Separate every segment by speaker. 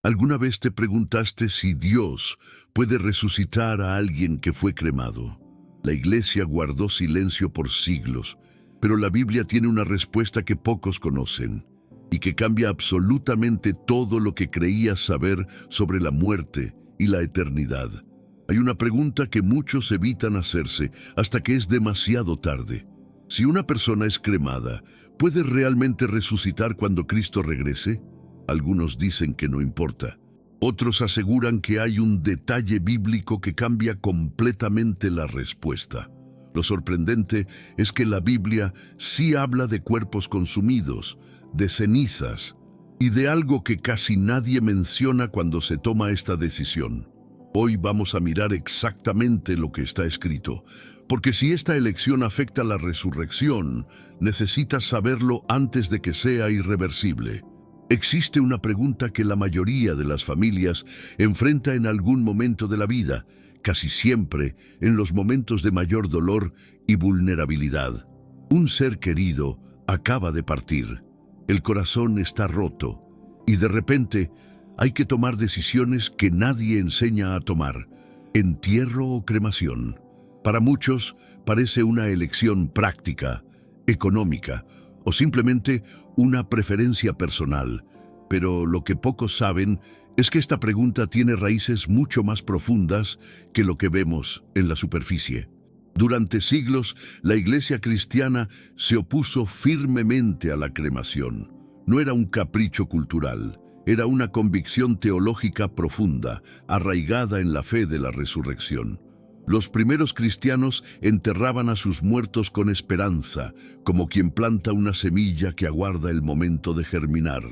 Speaker 1: ¿Alguna vez te preguntaste si Dios puede resucitar a alguien que fue cremado? La Iglesia guardó silencio por siglos, pero la Biblia tiene una respuesta que pocos conocen y que cambia absolutamente todo lo que creías saber sobre la muerte y la eternidad. Hay una pregunta que muchos evitan hacerse hasta que es demasiado tarde. Si una persona es cremada, ¿puede realmente resucitar cuando Cristo regrese? Algunos dicen que no importa. Otros aseguran que hay un detalle bíblico que cambia completamente la respuesta. Lo sorprendente es que la Biblia sí habla de cuerpos consumidos, de cenizas y de algo que casi nadie menciona cuando se toma esta decisión. Hoy vamos a mirar exactamente lo que está escrito, porque si esta elección afecta la resurrección, necesitas saberlo antes de que sea irreversible. Existe una pregunta que la mayoría de las familias enfrenta en algún momento de la vida, casi siempre en los momentos de mayor dolor y vulnerabilidad. Un ser querido acaba de partir, el corazón está roto y de repente hay que tomar decisiones que nadie enseña a tomar: entierro o cremación. Para muchos parece una elección práctica, económica o simplemente una preferencia personal, pero lo que pocos saben es que esta pregunta tiene raíces mucho más profundas que lo que vemos en la superficie. Durante siglos, la Iglesia cristiana se opuso firmemente a la cremación. No era un capricho cultural, era una convicción teológica profunda, arraigada en la fe de la resurrección. Los primeros cristianos enterraban a sus muertos con esperanza, como quien planta una semilla que aguarda el momento de germinar.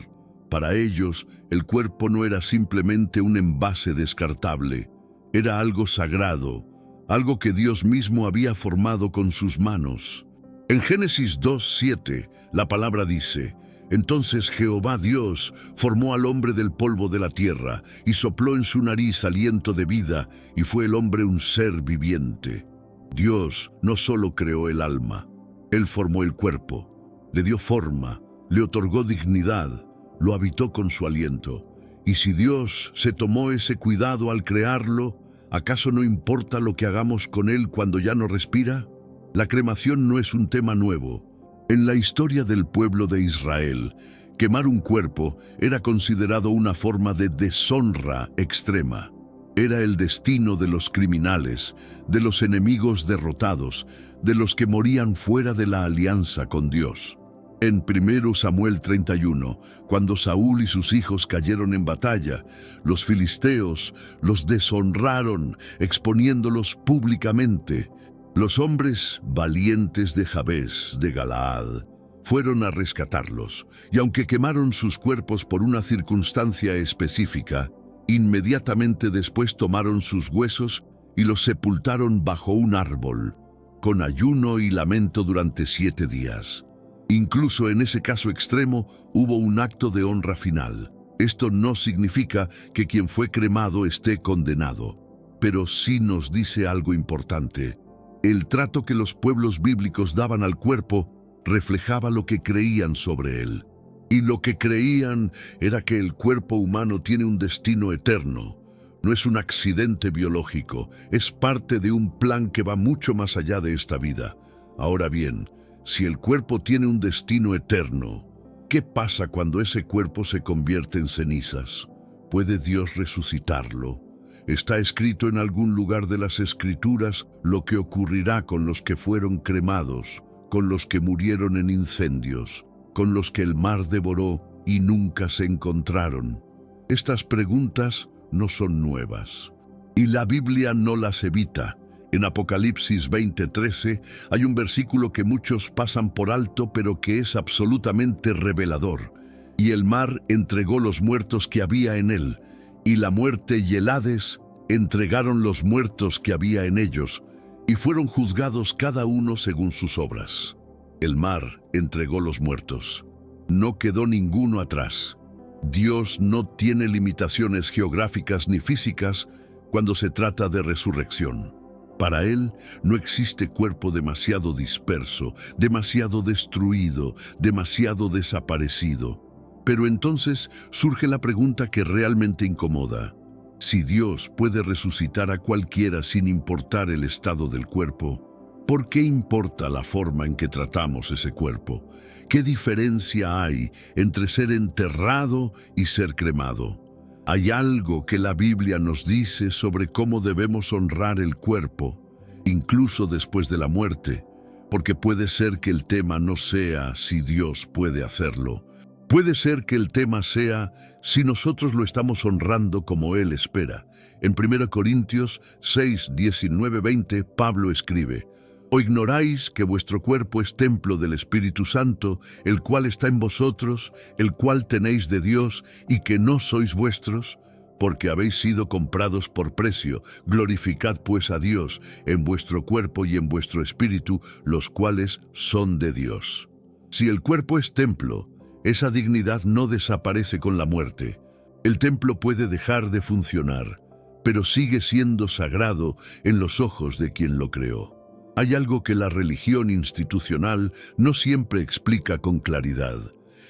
Speaker 1: Para ellos, el cuerpo no era simplemente un envase descartable, era algo sagrado, algo que Dios mismo había formado con sus manos. En Génesis 2:7, la palabra dice: «Entonces Jehová Dios formó al hombre del polvo de la tierra, y sopló en su nariz aliento de vida, y fue el hombre un ser viviente». Dios no solo creó el alma, Él formó el cuerpo, le dio forma, le otorgó dignidad, lo habitó con su aliento. Y si Dios se tomó ese cuidado al crearlo, ¿acaso no importa lo que hagamos con él cuando ya no respira? La cremación no es un tema nuevo. En la historia del pueblo de Israel, quemar un cuerpo era considerado una forma de deshonra extrema. Era el destino de los criminales, de los enemigos derrotados, de los que morían fuera de la alianza con Dios. En 1 Samuel 31, cuando Saúl y sus hijos cayeron en batalla, los filisteos los deshonraron, exponiéndolos públicamente. Los hombres valientes de Jabes, de Galaad, fueron a rescatarlos, y aunque quemaron sus cuerpos por una circunstancia específica, inmediatamente después tomaron sus huesos y los sepultaron bajo un árbol, con ayuno y lamento durante 7 días. Incluso en ese caso extremo hubo un acto de honra final. Esto no significa que quien fue cremado esté condenado, pero sí nos dice algo importante. El trato que los pueblos bíblicos daban al cuerpo reflejaba lo que creían sobre él. Y lo que creían era que el cuerpo humano tiene un destino eterno. No es un accidente biológico, es parte de un plan que va mucho más allá de esta vida. Ahora bien, si el cuerpo tiene un destino eterno, ¿qué pasa cuando ese cuerpo se convierte en cenizas? ¿Puede Dios resucitarlo? ¿Está escrito en algún lugar de las Escrituras lo que ocurrirá con los que fueron cremados, con los que murieron en incendios, con los que el mar devoró y nunca se encontraron? Estas preguntas no son nuevas, y la Biblia no las evita. En Apocalipsis 20:13 hay un versículo que muchos pasan por alto, pero que es absolutamente revelador. «Y el mar entregó los muertos que había en él, y la muerte y el Hades entregaron los muertos que había en ellos, y fueron juzgados cada uno según sus obras». El mar entregó los muertos. No quedó ninguno atrás. Dios no tiene limitaciones geográficas ni físicas cuando se trata de resurrección. Para Él no existe cuerpo demasiado disperso, demasiado destruido, demasiado desaparecido. Pero entonces surge la pregunta que realmente incomoda. Si Dios puede resucitar a cualquiera sin importar el estado del cuerpo, ¿por qué importa la forma en que tratamos ese cuerpo? ¿Qué diferencia hay entre ser enterrado y ser cremado? Hay algo que la Biblia nos dice sobre cómo debemos honrar el cuerpo, incluso después de la muerte, porque puede ser que el tema no sea si Dios puede hacerlo. Puede ser que el tema sea si nosotros lo estamos honrando como Él espera. En 1 Corintios 6, 19, 20, Pablo escribe: ¿O ignoráis que vuestro cuerpo es templo del Espíritu Santo, el cual está en vosotros, el cual tenéis de Dios, y que no sois vuestros? Porque habéis sido comprados por precio. Glorificad pues a Dios en vuestro cuerpo y en vuestro espíritu, los cuales son de Dios. Si el cuerpo es templo, esa dignidad no desaparece con la muerte. El templo puede dejar de funcionar, pero sigue siendo sagrado en los ojos de quien lo creó. Hay algo que la religión institucional no siempre explica con claridad.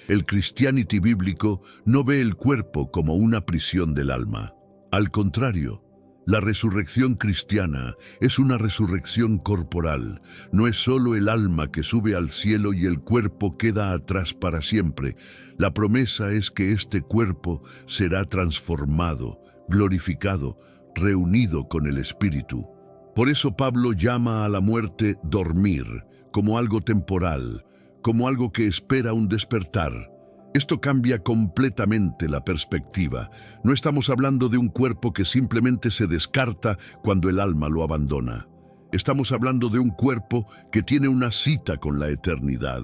Speaker 1: El Christianity bíblico no ve el cuerpo como una prisión del alma. Al contrario, la resurrección cristiana es una resurrección corporal. No es solo el alma que sube al cielo y el cuerpo queda atrás para siempre. La promesa es que este cuerpo será transformado, glorificado, reunido con el Espíritu. Por eso Pablo llama a la muerte dormir, como algo temporal, como algo que espera un despertar. Esto cambia completamente la perspectiva. No estamos hablando de un cuerpo que simplemente se descarta cuando el alma lo abandona. Estamos hablando de un cuerpo que tiene una cita con la eternidad.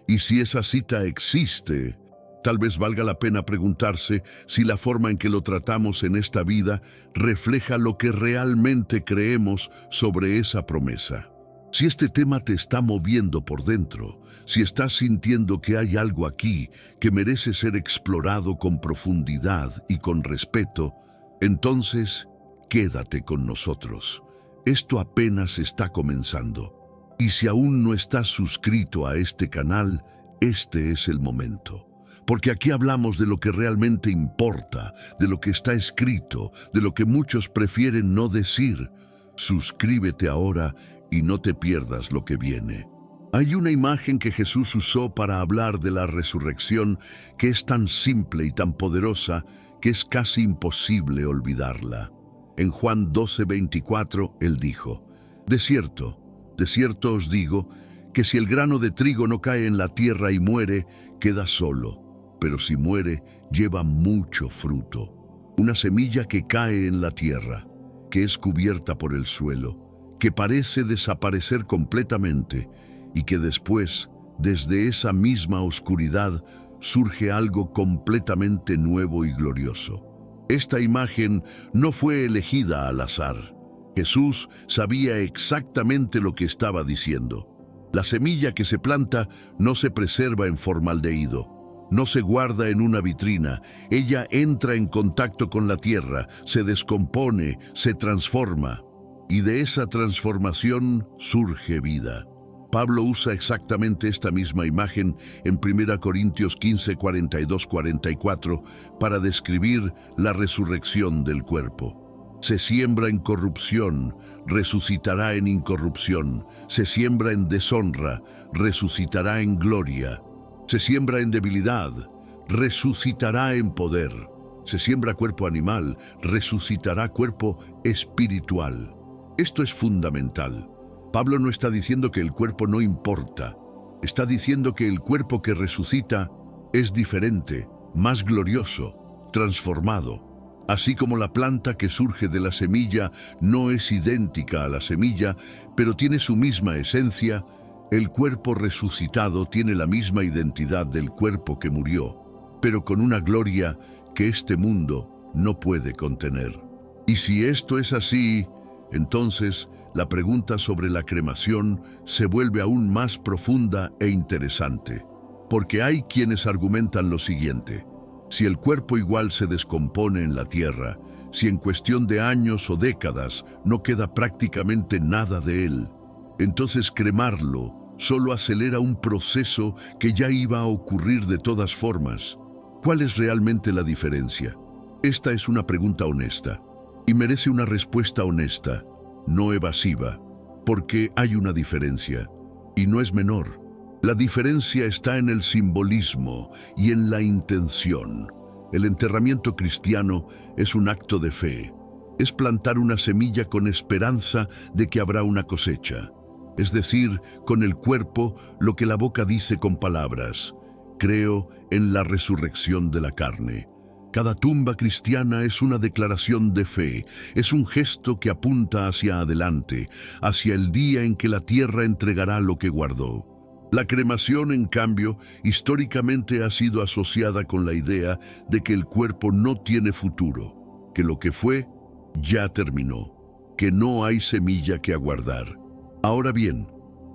Speaker 1: Y si esa cita existe, tal vez valga la pena preguntarse si la forma en que lo tratamos en esta vida refleja lo que realmente creemos sobre esa promesa. Si este tema te está moviendo por dentro, si estás sintiendo que hay algo aquí que merece ser explorado con profundidad y con respeto, entonces quédate con nosotros. Esto apenas está comenzando. Y si aún no estás suscrito a este canal, este es el momento. Porque aquí hablamos de lo que realmente importa, de lo que está escrito, de lo que muchos prefieren no decir. Suscríbete ahora y no te pierdas lo que viene. Hay una imagen que Jesús usó para hablar de la resurrección que es tan simple y tan poderosa que es casi imposible olvidarla. En Juan 12:24, Él dijo: de cierto os digo, que si el grano de trigo no cae en la tierra y muere, queda solo. Pero si muere, lleva mucho fruto. Una semilla que cae en la tierra, que es cubierta por el suelo, que parece desaparecer completamente y que después, desde esa misma oscuridad, surge algo completamente nuevo y glorioso. Esta imagen no fue elegida al azar. Jesús sabía exactamente lo que estaba diciendo. La semilla que se planta no se preserva en formaldehído. No se guarda en una vitrina, ella entra en contacto con la tierra, se descompone, se transforma, y de esa transformación surge vida. Pablo usa exactamente esta misma imagen en 1 Corintios 15, 42, 44 para describir la resurrección del cuerpo. Se siembra en corrupción, resucitará en incorrupción. Se siembra en deshonra, resucitará en gloria. Se siembra en debilidad, resucitará en poder. Se siembra cuerpo animal, resucitará cuerpo espiritual. Esto es fundamental. Pablo no está diciendo que el cuerpo no importa. Está diciendo que el cuerpo que resucita es diferente, más glorioso, transformado. Así como la planta que surge de la semilla no es idéntica a la semilla, pero tiene su misma esencia, el cuerpo resucitado tiene la misma identidad del cuerpo que murió, pero con una gloria que este mundo no puede contener. Y si esto es así, entonces la pregunta sobre la cremación se vuelve aún más profunda e interesante, porque hay quienes argumentan lo siguiente: si el cuerpo igual se descompone en la tierra, si en cuestión de años o décadas no queda prácticamente nada de él, entonces cremarlo solo acelera un proceso que ya iba a ocurrir de todas formas. ¿Cuál es realmente la diferencia? Esta es una pregunta honesta y merece una respuesta honesta, no evasiva, porque hay una diferencia y no es menor. La diferencia está en el simbolismo y en la intención. El enterramiento cristiano es un acto de fe. Es plantar una semilla con esperanza de que habrá una cosecha. Es decir, con el cuerpo lo que la boca dice con palabras. Creo en la resurrección de la carne. Cada tumba cristiana es una declaración de fe, es un gesto que apunta hacia adelante, hacia el día en que la tierra entregará lo que guardó. La cremación, en cambio, históricamente ha sido asociada con la idea de que el cuerpo no tiene futuro, que lo que fue ya terminó, que no hay semilla que aguardar. Ahora bien,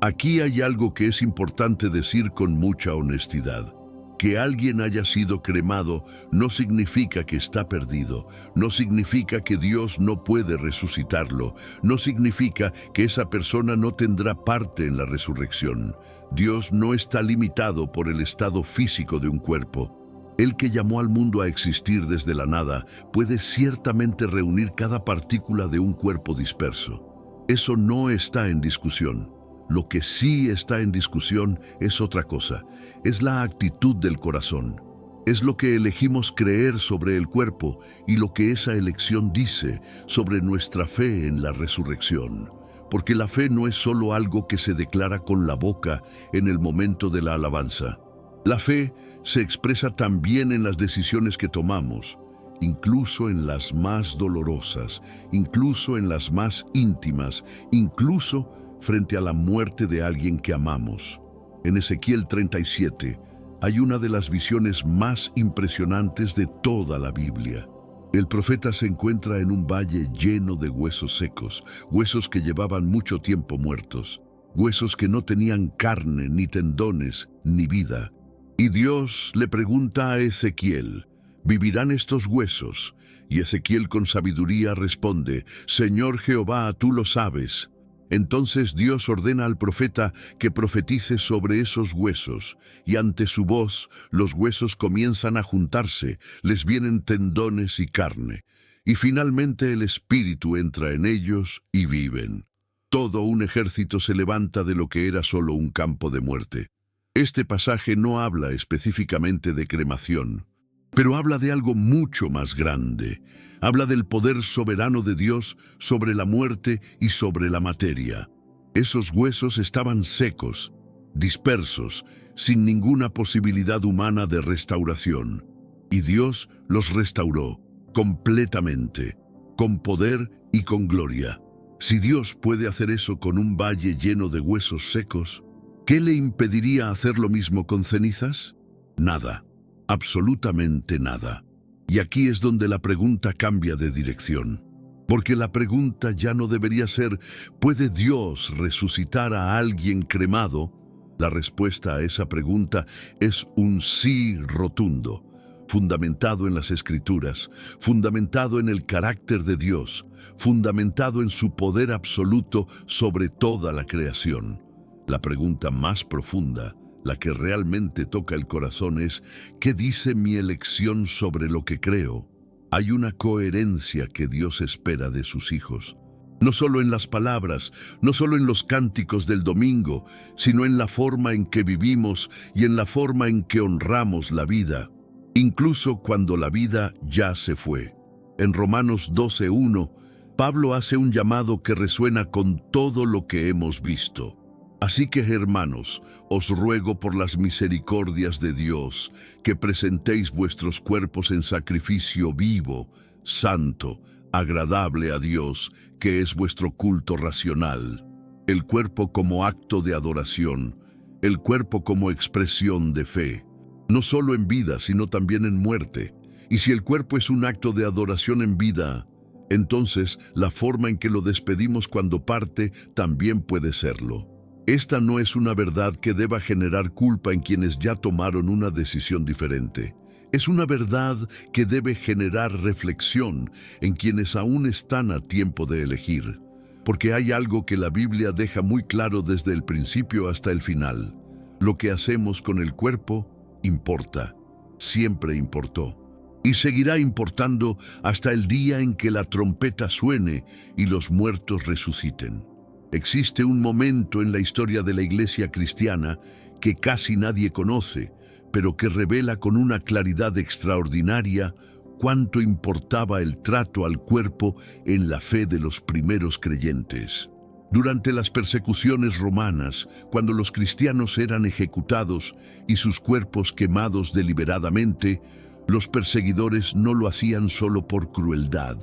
Speaker 1: aquí hay algo que es importante decir con mucha honestidad. Que alguien haya sido cremado no significa que está perdido, no significa que Dios no puede resucitarlo, no significa que esa persona no tendrá parte en la resurrección. Dios no está limitado por el estado físico de un cuerpo. El que llamó al mundo a existir desde la nada puede ciertamente reunir cada partícula de un cuerpo disperso. Eso no está en discusión. Lo que sí está en discusión es otra cosa, es la actitud del corazón. Es lo que elegimos creer sobre el cuerpo y lo que esa elección dice sobre nuestra fe en la resurrección. Porque la fe no es solo algo que se declara con la boca en el momento de la alabanza. La fe se expresa también en las decisiones que tomamos, incluso en las más dolorosas, incluso en las más íntimas, incluso frente a la muerte de alguien que amamos. En Ezequiel 37 hay una de las visiones más impresionantes de toda la Biblia. El profeta se encuentra en un valle lleno de huesos secos, huesos que llevaban mucho tiempo muertos, huesos que no tenían carne, ni tendones, ni vida. Y Dios le pregunta a Ezequiel, ¿vivirán estos huesos? Y Ezequiel con sabiduría responde, Señor Jehová, tú lo sabes. Entonces Dios ordena al profeta que profetice sobre esos huesos, y ante su voz los huesos comienzan a juntarse, les vienen tendones y carne, y finalmente el espíritu entra en ellos y viven. Todo un ejército se levanta de lo que era solo un campo de muerte. Este pasaje no habla específicamente de cremación, pero habla de algo mucho más grande. Habla del poder soberano de Dios sobre la muerte y sobre la materia. Esos huesos estaban secos, dispersos, sin ninguna posibilidad humana de restauración. Y Dios los restauró completamente, con poder y con gloria. Si Dios puede hacer eso con un valle lleno de huesos secos, ¿qué le impediría hacer lo mismo con cenizas? Nada, absolutamente nada. Y aquí es donde la pregunta cambia de dirección. Porque la pregunta ya no debería ser, ¿puede Dios resucitar a alguien cremado? La respuesta a esa pregunta es un sí rotundo, fundamentado en las Escrituras, fundamentado en el carácter de Dios, fundamentado en su poder absoluto sobre toda la creación. La pregunta más profunda, la que realmente toca el corazón es, ¿qué dice mi elección sobre lo que creo? Hay una coherencia que Dios espera de sus hijos. No solo en las palabras, no solo en los cánticos del domingo, sino en la forma en que vivimos y en la forma en que honramos la vida, incluso cuando la vida ya se fue. En Romanos 12:1, Pablo hace un llamado que resuena con todo lo que hemos visto. Así que, hermanos, os ruego por las misericordias de Dios, que presentéis vuestros cuerpos en sacrificio vivo, santo, agradable a Dios, que es vuestro culto racional. El cuerpo como acto de adoración, el cuerpo como expresión de fe, no solo en vida, sino también en muerte. Y si el cuerpo es un acto de adoración en vida, entonces la forma en que lo despedimos cuando parte también puede serlo. Esta no es una verdad que deba generar culpa en quienes ya tomaron una decisión diferente. Es una verdad que debe generar reflexión en quienes aún están a tiempo de elegir. Porque hay algo que la Biblia deja muy claro desde el principio hasta el final. Lo que hacemos con el cuerpo importa. siempre importó. Y seguirá importando hasta el día en que la trompeta suene y los muertos resuciten. Existe un momento en la historia de la Iglesia cristiana que casi nadie conoce, pero que revela con una claridad extraordinaria cuánto importaba el trato al cuerpo en la fe de los primeros creyentes. Durante las persecuciones romanas, cuando los cristianos eran ejecutados y sus cuerpos quemados deliberadamente, los perseguidores no lo hacían solo por crueldad.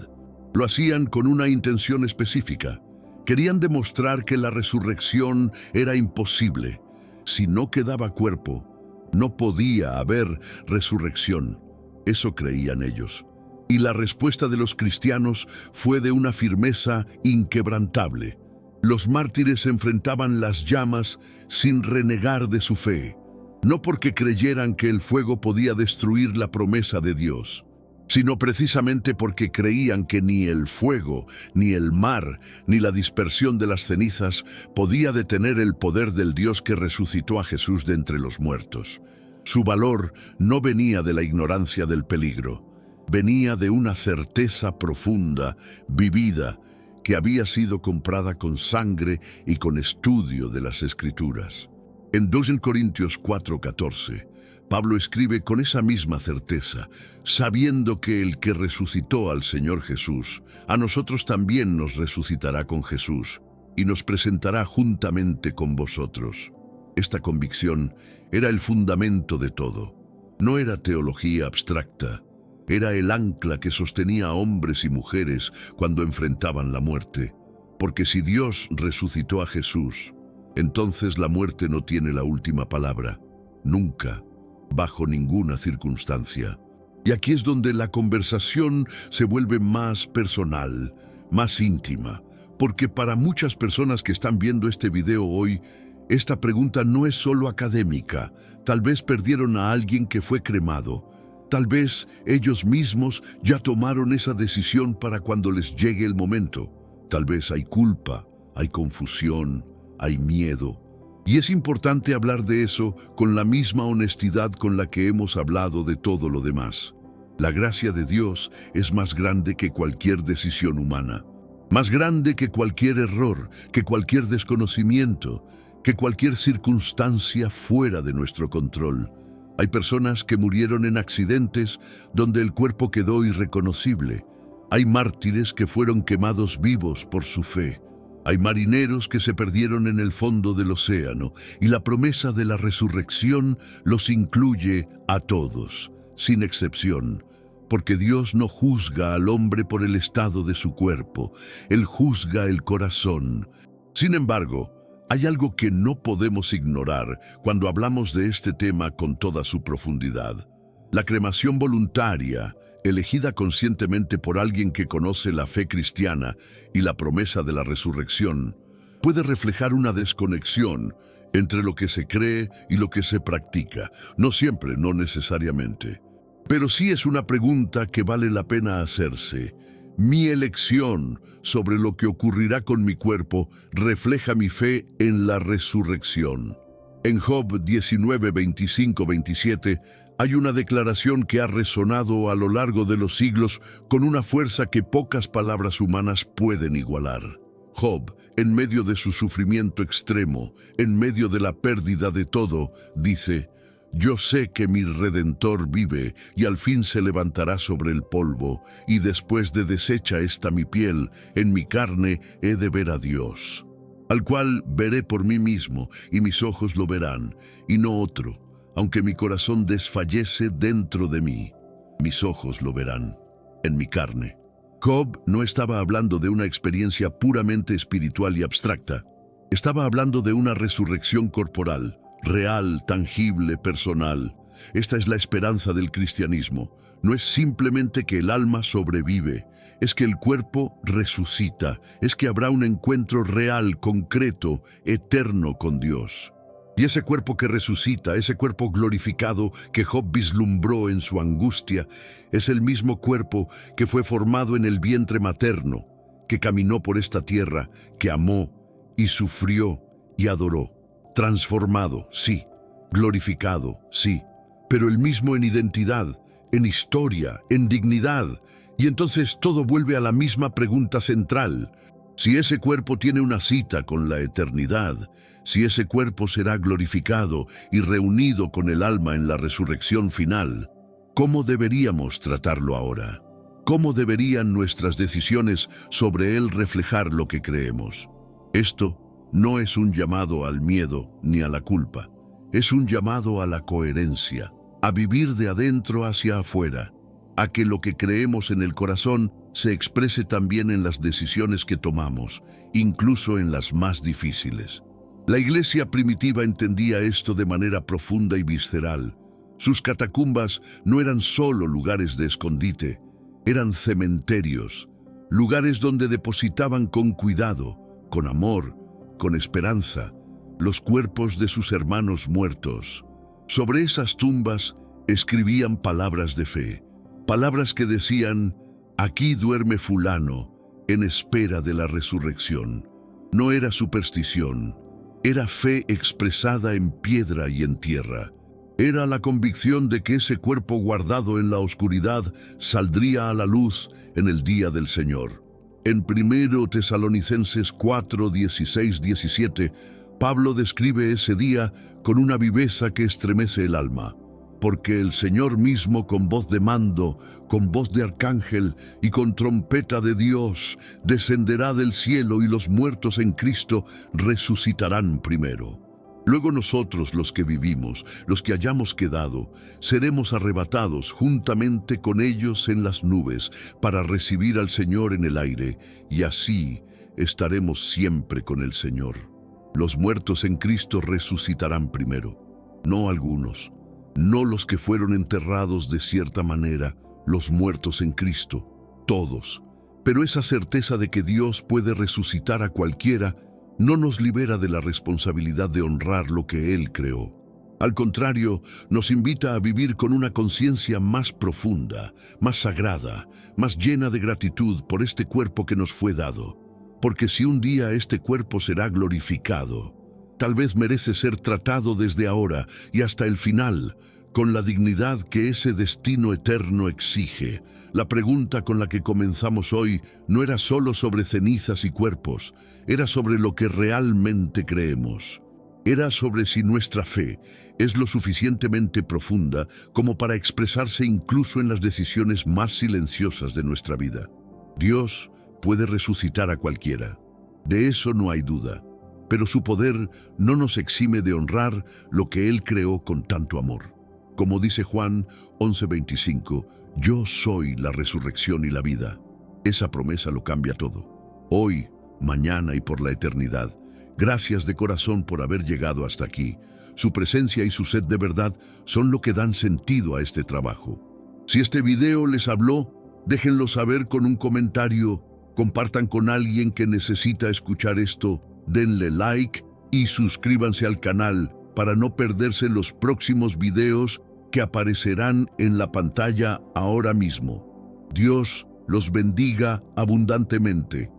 Speaker 1: Lo hacían con una intención específica. Querían demostrar que la resurrección era imposible. Si no quedaba cuerpo, no podía haber resurrección. Eso creían ellos. Y la respuesta de los cristianos fue de una firmeza inquebrantable. Los mártires enfrentaban las llamas sin renegar de su fe, no porque creyeran que el fuego podía destruir la promesa de Dios, sino precisamente porque creían que ni el fuego, ni el mar, ni la dispersión de las cenizas podía detener el poder del Dios que resucitó a Jesús de entre los muertos. Su valor no venía de la ignorancia del peligro, venía de una certeza profunda, vivida, que había sido comprada con sangre y con estudio de las Escrituras. En 2 Corintios 4:14, Pablo escribe con esa misma certeza, sabiendo que el que resucitó al Señor Jesús, a nosotros también nos resucitará con Jesús y nos presentará juntamente con vosotros. Esta convicción era el fundamento de todo. No era teología abstracta, era el ancla que sostenía a hombres y mujeres cuando enfrentaban la muerte. Porque si Dios resucitó a Jesús, entonces la muerte no tiene la última palabra, nunca, bajo ninguna circunstancia. Y aquí es donde la conversación se vuelve más personal, más íntima, porque para muchas personas que están viendo este video hoy, esta pregunta no es solo académica. Tal vez perdieron a alguien que fue cremado. Tal vez ellos mismos ya tomaron esa decisión para cuando les llegue el momento. Tal vez hay culpa, hay confusión, hay miedo. Y es importante hablar de eso con la misma honestidad con la que hemos hablado de todo lo demás. La gracia de Dios es más grande que cualquier decisión humana, más grande que cualquier error, que cualquier desconocimiento, que cualquier circunstancia fuera de nuestro control. Hay personas que murieron en accidentes donde el cuerpo quedó irreconocible. Hay mártires que fueron quemados vivos por su fe. Hay marineros que se perdieron en el fondo del océano, y la promesa de la resurrección los incluye a todos, sin excepción, porque Dios no juzga al hombre por el estado de su cuerpo, Él juzga el corazón. Sin embargo, hay algo que no podemos ignorar cuando hablamos de este tema con toda su profundidad. La cremación voluntaria, elegida conscientemente por alguien que conoce la fe cristiana y la promesa de la resurrección, puede reflejar una desconexión entre lo que se cree y lo que se practica. No siempre, no necesariamente. Pero sí es una pregunta que vale la pena hacerse. Mi elección sobre lo que ocurrirá con mi cuerpo refleja mi fe en la resurrección. En Job 19, 25, 27 hay una declaración que ha resonado a lo largo de los siglos con una fuerza que pocas palabras humanas pueden igualar. Job, en medio de su sufrimiento extremo, en medio de la pérdida de todo, dice: Yo sé que mi Redentor vive y al fin se levantará sobre el polvo, y después de deshecha esta mi piel, en mi carne he de ver a Dios, al cual veré por mí mismo, y mis ojos lo verán, y no otro, aunque mi corazón desfallece dentro de mí, mis ojos lo verán, en mi carne. Job no estaba hablando de una experiencia puramente espiritual y abstracta, estaba hablando de una resurrección corporal, real, tangible, personal. Esta es la esperanza del cristianismo. No es simplemente que el alma sobrevive, es que el cuerpo resucita, es que habrá un encuentro real, concreto, eterno con Dios. Y ese cuerpo que resucita, ese cuerpo glorificado que Job vislumbró en su angustia, es el mismo cuerpo que fue formado en el vientre materno, que caminó por esta tierra, que amó y sufrió y adoró. Transformado, sí. Glorificado, sí. pero el mismo en identidad, en historia, en dignidad. Y entonces todo vuelve a la misma pregunta central. Si ese cuerpo tiene una cita con la eternidad, si ese cuerpo será glorificado y reunido con el alma en la resurrección final, ¿cómo deberíamos tratarlo ahora? ¿Cómo deberían nuestras decisiones sobre él reflejar lo que creemos? Esto no es un llamado al miedo ni a la culpa. Es un llamado a la coherencia, a vivir de adentro hacia afuera, a que lo que creemos en el corazón se exprese también en las decisiones que tomamos, incluso en las más difíciles. La iglesia primitiva entendía esto de manera profunda y visceral. Sus catacumbas no eran solo lugares de escondite, eran cementerios, lugares donde depositaban con cuidado, con amor, con esperanza, los cuerpos de sus hermanos muertos. Sobre esas tumbas escribían palabras de fe, palabras que decían: aquí duerme fulano, en espera de la resurrección. No era superstición, era fe expresada en piedra y en tierra. Era la convicción de que ese cuerpo guardado en la oscuridad saldría a la luz en el día del Señor. En 1 Tesalonicenses 4, 16, 17, Pablo describe ese día con una viveza que estremece el alma. Porque el Señor mismo, con voz de mando, con voz de arcángel y con trompeta de Dios, descenderá del cielo, y los muertos en Cristo resucitarán primero. Luego nosotros, los que vivimos, los que hayamos quedado, seremos arrebatados juntamente con ellos en las nubes para recibir al Señor en el aire, y así estaremos siempre con el Señor. Los muertos en Cristo resucitarán primero, no algunos. No los que fueron enterrados de cierta manera, los muertos en Cristo, todos. Pero esa certeza de que Dios puede resucitar a cualquiera no nos libera de la responsabilidad de honrar lo que Él creó. Al contrario, nos invita a vivir con una conciencia más profunda, más sagrada, más llena de gratitud por este cuerpo que nos fue dado. Porque si un día este cuerpo será glorificado, tal vez merece ser tratado desde ahora y hasta el final, con la dignidad que ese destino eterno exige. La pregunta con la que comenzamos hoy no era solo sobre cenizas y cuerpos, era sobre lo que realmente creemos. Era sobre si nuestra fe es lo suficientemente profunda como para expresarse incluso en las decisiones más silenciosas de nuestra vida. Dios puede resucitar a cualquiera, de eso no hay duda. Pero su poder no nos exime de honrar lo que Él creó con tanto amor. Como dice Juan 11:25, yo soy la resurrección y la vida. Esa promesa lo cambia todo. Hoy, mañana y por la eternidad. Gracias de corazón por haber llegado hasta aquí. Su presencia y su sed de verdad son lo que dan sentido a este trabajo. Si este video les habló, déjenlo saber con un comentario, compartan con alguien que necesita escuchar esto. Denle like y suscríbanse al canal para no perderse los próximos videos que aparecerán en la pantalla ahora mismo. Dios los bendiga abundantemente.